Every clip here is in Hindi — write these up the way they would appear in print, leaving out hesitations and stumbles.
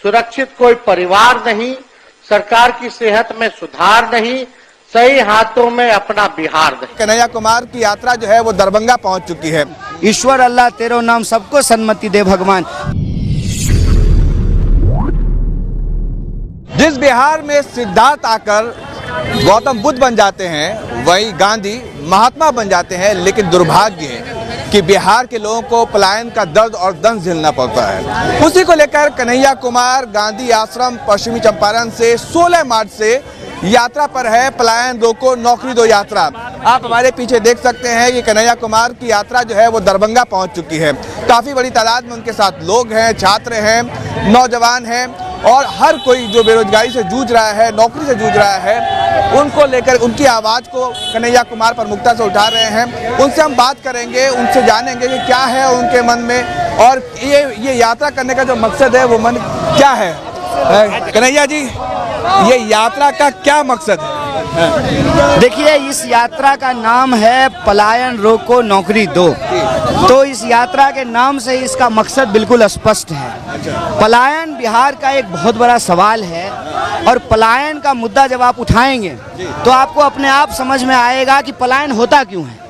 सुरक्षित कोई परिवार नहीं, सरकार की सेहत में सुधार नहीं, सही हाथों में अपना बिहार नहीं। कन्हैया कुमार की यात्रा जो है वो दरभंगा पहुंच चुकी है। ईश्वर अल्लाह तेरो नाम सबको सन्मति दे भगवान। जिस बिहार में सिद्धार्थ आकर गौतम बुद्ध बन जाते हैं, वही गांधी महात्मा बन जाते हैं, लेकिन दुर्भाग्य है कि बिहार के लोगों को पलायन का दर्द और दंश झेलना पड़ता है। उसी को लेकर कन्हैया कुमार गांधी आश्रम पश्चिमी चंपारण से 16 मार्च से यात्रा पर है। पलायन रोको नौकरी दो यात्रा। आप हमारे पीछे देख सकते हैं कि कन्हैया कुमार की यात्रा जो है वो दरभंगा पहुंच चुकी है। काफी बड़ी तादाद में उनके साथ लोग हैं, छात्र हैं, नौजवान हैं और हर कोई जो बेरोजगारी से जूझ रहा है, नौकरी से जूझ रहा है, उनको लेकर उनकी आवाज को कन्हैया कुमार प्रमुखता से उठा रहे हैं। उनसे हम बात करेंगे, उनसे जानेंगे कि क्या है उनके मन में और ये यात्रा करने का जो मकसद है वो मन क्या है। कन्हैया जी, ये यात्रा का क्या मकसद है? देखिए, इस यात्रा का नाम है पलायन रोको नौकरी दो। तो इस यात्रा के नाम से इसका मकसद बिल्कुल स्पष्ट है। पलायन बिहार का एक बहुत बड़ा सवाल है और पलायन का मुद्दा जब आप उठाएंगे तो आपको अपने आप समझ में आएगा कि पलायन होता क्यों है।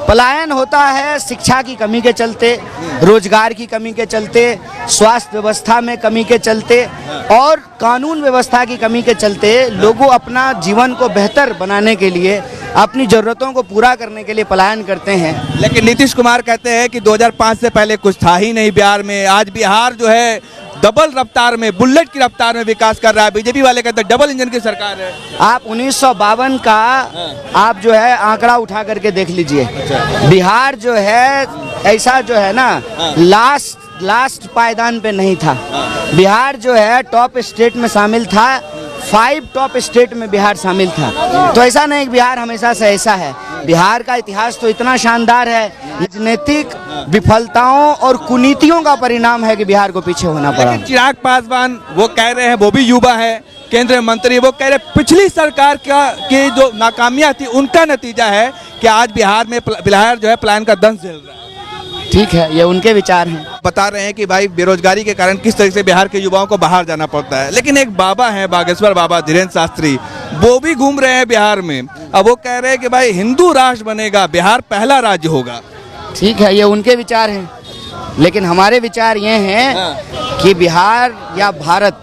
पलायन होता है शिक्षा की कमी के चलते, रोजगार की कमी के चलते, स्वास्थ्य व्यवस्था में कमी के चलते और कानून व्यवस्था की कमी के चलते। लोगों अपना जीवन को बेहतर बनाने के लिए, अपनी जरूरतों को पूरा करने के लिए पलायन करते हैं। लेकिन नीतीश कुमार कहते हैं कि 2005 से पहले कुछ था ही नहीं बिहार में। आज बिहार जो है डबल रफ्तार में, बुलेट की रफ्तार में विकास कर रहा है। बीजेपी वाले कहते हैं डबल इंजन की सरकार है। आप 1952 का आप जो है आंकड़ा उठा करके देख लीजिए। बिहार जो है ऐसा जो है ना लास्ट पायदान पे नहीं था। बिहार जो है टॉप स्टेट में शामिल था। 5 टॉप स्टेट में बिहार शामिल था। तो ऐसा नहीं कि बिहार हमेशा से ऐसा है। बिहार का इतिहास तो इतना शानदार है। राजनीतिक विफलताओं और कुनीतियों का परिणाम है कि बिहार को पीछे होना पड़ा। चिराग पासवान वो कह रहे हैं, वो भी युवा है, केंद्रीय मंत्री, वो कह रहे पिछली सरकार की जो नाकामियां थी उनका नतीजा है कि आज बिहार में बिहार जो है पलायन का दंश झेल रहा है। ठीक है, ये उनके विचार हैं। बता रहे हैं कि भाई बेरोजगारी के कारण किस तरह से बिहार के युवाओं को बाहर जाना पड़ता है। लेकिन एक बाबा है बागेश्वर बाबा धीरेन्द्र शास्त्री, वो भी घूम रहे हैं बिहार में। अब वो कह रहे हैं कि भाई हिंदू राष्ट्र बनेगा, बिहार पहला राज्य होगा। ठीक है, ये उनके विचार हैं, लेकिन हमारे विचार ये हैं कि बिहार या भारत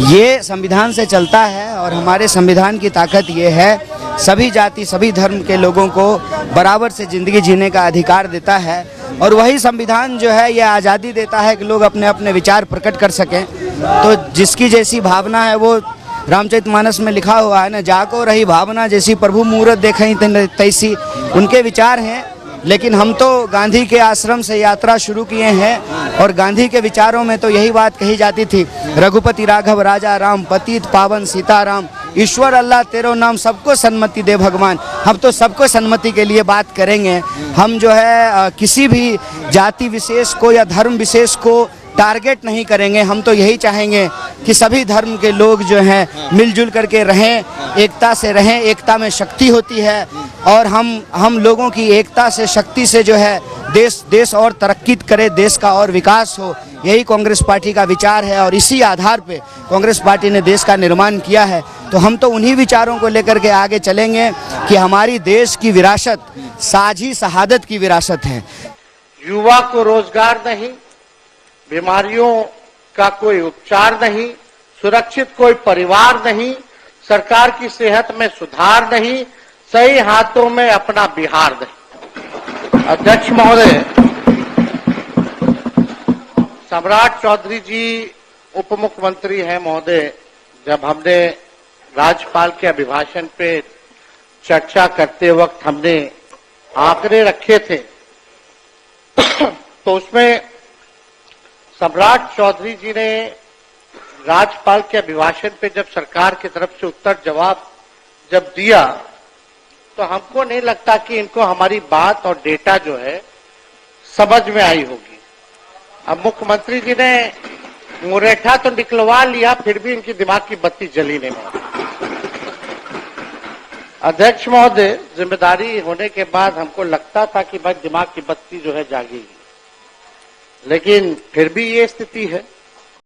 ये संविधान से चलता है और हमारे संविधान की ताकत ये है सभी जाति सभी धर्म के लोगों को बराबर से जिंदगी जीने का अधिकार देता है। और वही संविधान जो है ये आज़ादी देता है कि लोग अपने अपने विचार प्रकट कर सकें। तो जिसकी जैसी भावना है, वो रामचरितमानस में लिखा हुआ है ना, जाको रही भावना जैसी प्रभु मूरत देखई तैसी। उनके विचार हैं। लेकिन हम तो गांधी के आश्रम से यात्रा शुरू किए हैं और गांधी के विचारों में तो यही बात कही जाती थी, रघुपति राघव राजा राम, पतित पावन सीताराम, ईश्वर अल्लाह तेरो नाम सबको सन्मति दे भगवान। हम तो सबको सन्मति के लिए बात करेंगे। हम जो है किसी भी जाति विशेष को या धर्म विशेष को टारगेट नहीं करेंगे। हम तो यही चाहेंगे कि सभी धर्म के लोग जो हैं मिलजुल करके रहें, एकता से रहें। एकता में शक्ति होती है और हम लोगों की एकता से, शक्ति से जो है देश और तरक्की करे, देश का और विकास हो। यही कांग्रेस पार्टी का विचार है और इसी आधार पे कांग्रेस पार्टी ने देश का निर्माण किया है। तो हम तो उन्हीं विचारों को लेकर के आगे चलेंगे कि हमारी देश की विरासत साझी शहादत की विरासत है। युवा को रोजगार नहीं, बीमारियों का कोई उपचार नहीं, सुरक्षित कोई परिवार नहीं, सरकार की सेहत में सुधार नहीं, सही हाथों में अपना बिहार नहीं। अध्यक्ष महोदय, सम्राट चौधरी जी उप मुख्यमंत्री हैं महोदय। जब हमने राज्यपाल के अभिभाषण पे चर्चा करते वक्त हमने आंकड़े रखे थे तो उसमें सम्राट चौधरी जी ने राज्यपाल के अभिभाषण पे जब सरकार की तरफ से उत्तर जवाब जब दिया तो हमको नहीं लगता कि इनको हमारी बात और डेटा जो है समझ में आई होगी। अब मुख्यमंत्री जी ने मुरेठा तो निकलवा लिया, फिर भी इनकी दिमाग की बत्ती जली नहीं। अध्यक्ष महोदय, जिम्मेदारी होने के बाद हमको लगता था कि भाई दिमाग की बत्ती जो है जागेगी, लेकिन फिर भी ये स्थिति है।